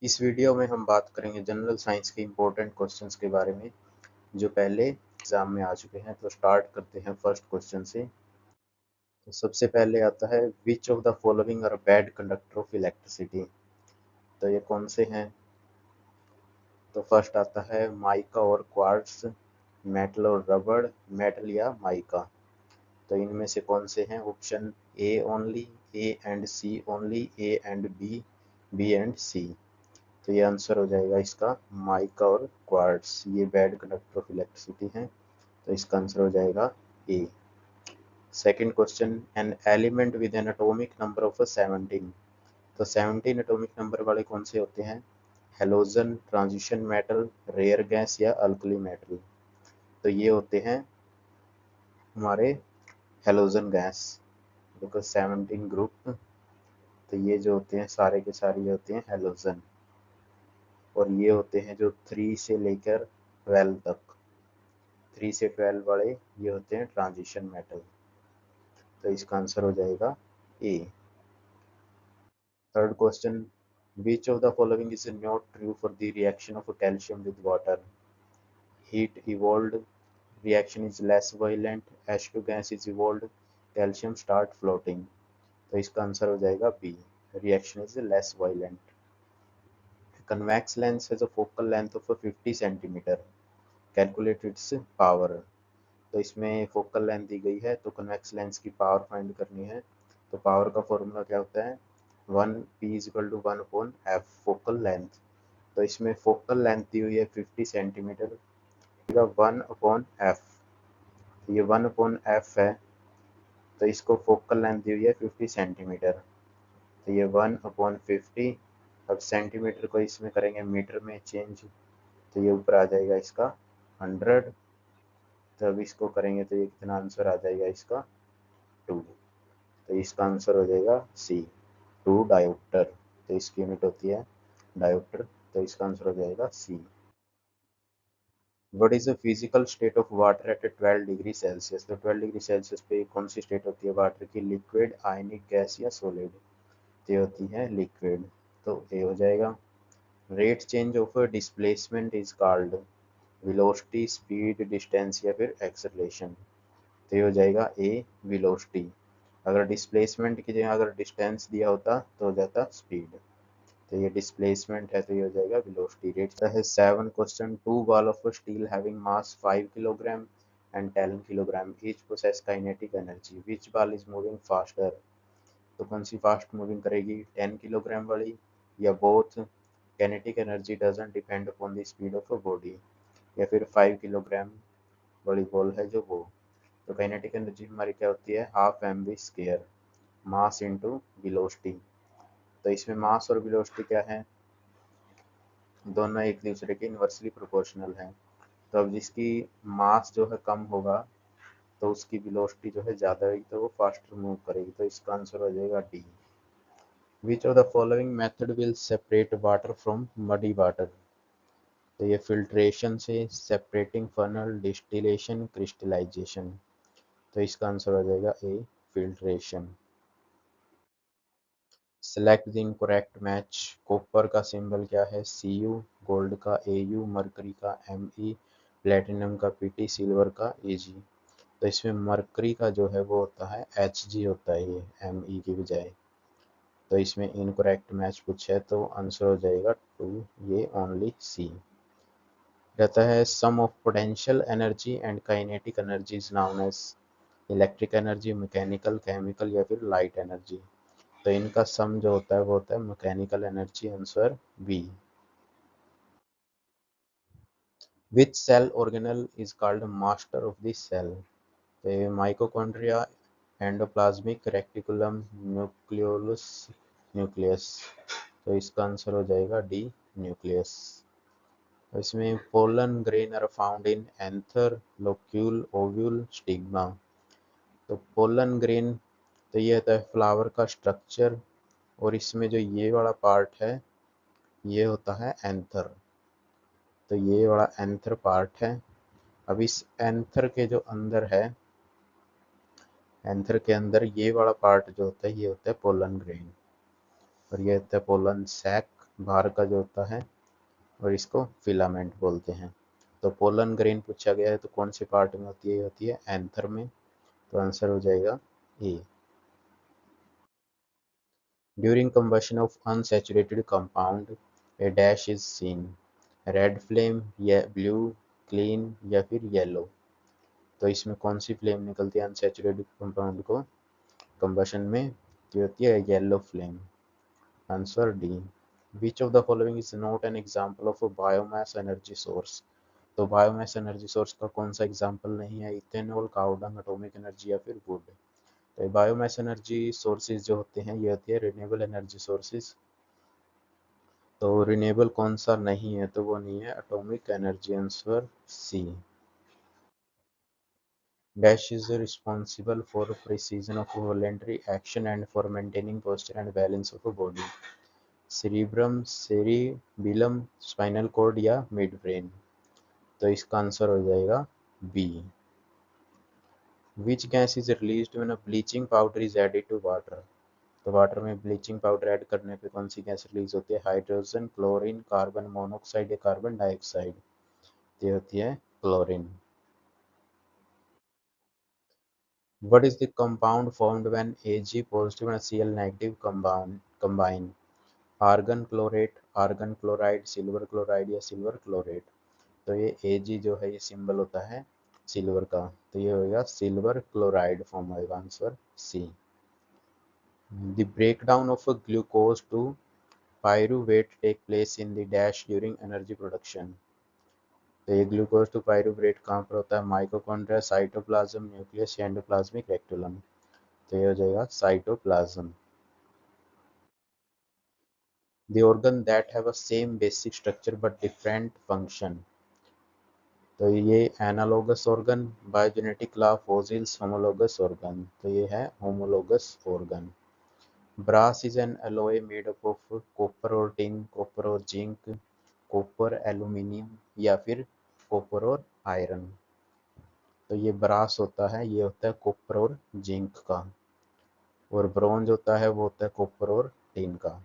इस वीडियो में हम बात करेंगे जनरल साइंस के इम्पोर्टेंट क्वेश्चंस के बारे में जो पहले एग्जाम में आ चुके हैं। तो स्टार्ट करते हैं फर्स्ट क्वेश्चन से। तो सबसे पहले आता है which of the following are bad conductor of electricity. तो ये कौन से हैं? तो फर्स्ट आता है माइका और क्वार्ट्ज, मेटल और रबड़, मेटल या माइका। तो इनमें से कौन से हैं? Option A only, A and C only, A and B, B and C. तो ये आंसर हो जाएगा इसका माइका और क्वार्ट्स, ये बैड कंडक्टर ऑफ इलेक्ट्रिसिटी हैं। तो इसका आंसर हो जाएगा A. Second question, an element with an atomic number of 17। तो 17 एटॉमिक नंबर वाले कौन से होते हैं? Halogen, transition metal, rare gas या अल्कली मेटल। तो ये होते हैं हमारे हेलोजन गैस, बिकॉज 17 ग्रुप। तो ये जो होते हैं सारे के सारे ये होते हैं हेलोजन, और ये होते हैं जो 3 से लेकर 12 तक, 3 से 12 वाले ये होते हैं ट्रांजिशन मेटल। तो इसका आंसर हो जाएगा A. Third question, which of the following is not true for the reaction of calcium with water? Heat evolved, reaction is less violent, H2 gas is evolved, calcium start floating. तो इसका answer हो जाएगा B, reaction is less violent. Convex lens has a focal length of 50 centimetre, calculate its power. तो इसमें focal length दी गई है, तो कन्वेक्स लेंस की पावर फाइंड करनी है। तो पावर का फॉर्मूला क्या होता है? 1p=1/f focal length. तो इसमें फोकल लेंथ दी हुई है 50 सेंटीमीटर, 1/f। ये 1/f है, तो इसको फोकल लेंथ दी हुई है 50 सेंटीमीटर, तो ये 1/50। अब सेंटीमीटर को इसमें करेंगे मीटर में चेंज, तो ये ऊपर आ जाएगा इसका 100। तो अब इसको करेंगे तो ये कितना आंसर आ जाएगा इसका 2। तो इसका आंसर हो जाएगा सी, 2 डायोप्टर। तो इसकी यूनिट होती है डायोप्टर, तो इसका आंसर हो जाएगा C. What is the physical state of water at 12 degree Celsius? तो 12 डिग्री सेल्सियस पे कौन सी स्टेट होती है वाटर की? लिक्विड, आयनिक गैस या सॉलिड? ये होती है लिक्विड, तो ए हो जाएगा। Rate change of displacement is called velocity, speed, distance या फिर एक्सेलरेशन? तो ये हो जाएगा ए, वेलोसिटी। अगर डिस्प्लेसमेंट की जगह अगर डिस्टेंस दिया होता तो हो जाता स्पीड, तो ये डिस्प्लेसमेंट है, तो ये हो जाएगा वेलोसिटी। रेट है 7 question, two ball of steel having mass 5 kilogram and 10 kilogram each possess kinetic energy, which ball is moving faster? तो कौन सी फास्ट मूविंग करेगी, 10 किलोग्राम वाली या both? Kinetic energy doesn't depend upon the speed of a body, या फिर 5 kilogram वाली ball है जो वो? तो काइनेटिक एनर्जी हमारी क्या होती है? Half M V square, mass into velocity. तो इसमें मास और वेलोसिटी क्या है? दोनों एक दूसरे के इन्वर्सली प्रोपोर्शनल हैं। तो अब जिसकी मास जो है कम होगा तो उसकी वेलोसिटी जो है ज़्यादा होगी, तो वो फास्टर मूव करेगी। तो इसका आंसर हो जाएगा D. Which of the following method will separate water from muddy water? तो ये फिल्ट्रेशन से, सेपरेटिंग फनल, डिस्टिलेशन, क्रिस्टलाइजेशन। तो इसका आंसर हो जाएगा A, filtration. Select the incorrect match. Copper का सिंबल क्या है? Cu, गोल्ड का Au, मरकरी का Me, प्लेटिनम का Pt, सिल्वर का Ag। तो इसमें मरकरी का जो है वो होता है Hg होता है, ये Me की बजाय। तो इसमें इनकरेक्ट मैच पूछा है, तो आंसर हो जाएगा 2, ये ओनली सी। रहता है sum of potential energy and kinetic energy is known as electric energy, mechanical, chemical या फिर लाइट एनर्जी? तो इनका सम जो होता है वो होता है mechanical energy, answer B. Which cell organelle is called master of the cell? तो ये mitochondria, endoplasmic reticulum, nucleolus, nucleus. तो इसका आंसर हो जाएगा डी, न्यूक्लियस। इसमें pollen grain are found in anther, locule, ovule, stigma. तो पोलन ग्रेन, तो ये होता है फ्लावर का स्ट्रक्चर, और इसमें जो ये वाला पार्ट है ये होता है एंथर। तो ये वाला एंथर पार्ट है। अब इस एंथर के जो अंदर है, एंथर के अंदर ये वाला पार्ट जो होता है ये होता है पोलन ग्रेन, और ये होता है पोलन सैक, बाहर का जो होता है, और इसको फिलामेंट बोलते हैं। तो पोलन ग्रेन पूछा गया है तो कौन से पार्ट में होती है? होती है एंथर में। तो आंसर हो जाएगा A. During combustion of unsaturated compound a dash is seen, red flame या ब्लू, क्लीन या फिर येलो। तो इसमें कौन सी फ्लेम निकलती है अनसैचुरेटेड कंपाउंड को कंबशन में? जो होती है yellow flame. Answer D. Which of the following is not an example of a biomass energy source? तो बायोमास एनर्जी सोर्स का कौन सा एग्जांपल नहीं है? इथेनॉल, काव डंग, एटॉमिक एनर्जी या फिर वुड। तो बायोमास एनर्जी सोर्सेज जो होते हैं ये होती है रिन्यूएबल एनर्जी सोर्सेज। तो रिन्यूएबल कौन सा नहीं है? तो वो नहीं है atomic energy. Answer C. Dash is responsible for precision of voluntary action and for maintaining posture and balance of a body. cerebrum, cerebellum, spinal cord या मिड ब्रेन। तो इसका आंसर हो जाएगा B. Which gas is released when a bleaching powder is added to water? तो water में bleaching powder add करने पे कौन सी गैस रिलीज होती है? हाइड्रोजन, क्लोरीन, कार्बन मोनोऑक्साइड या कार्बन डाइऑक्साइड। ये होती है chlorine. What is the compound formed when Ag positive and Cl negative combine? Argon chlorate, argon chloride, silver chloride या सिल्वर क्लोरेट। तो ये Ag जो है ये सिंबल होता है सिल्वर का, तो ये होगा सिल्वर क्लोराइड फॉर्म होगा। Answer C. The breakdown of a glucose to pyruvate take place in the dash during energy production। तो ये ग्लूकोज टू पायरूवेट कहाँ पर होता है? माइटोकॉन्ड्रिया, साइटोप्लाज्म, न्यूक्लियस या एंडोप्लाज्मिक रेक्टिकुलम। तो ये हो जाएगा cytoplasm. The organ that have a same basic structure but different function। तो ये analogous organ, biogenetic law, fossils, homologous organ. तो ये है homologous organ. Brass is an alloy made up of copper और टिन, कॉपर और zinc, copper, aluminium या फिर copper और आयरन। तो ये ब्रास होता है, ये होता है कॉपर और जिंक का, और ब्रॉन्ज होता है वो होता है कॉपर और टिन का।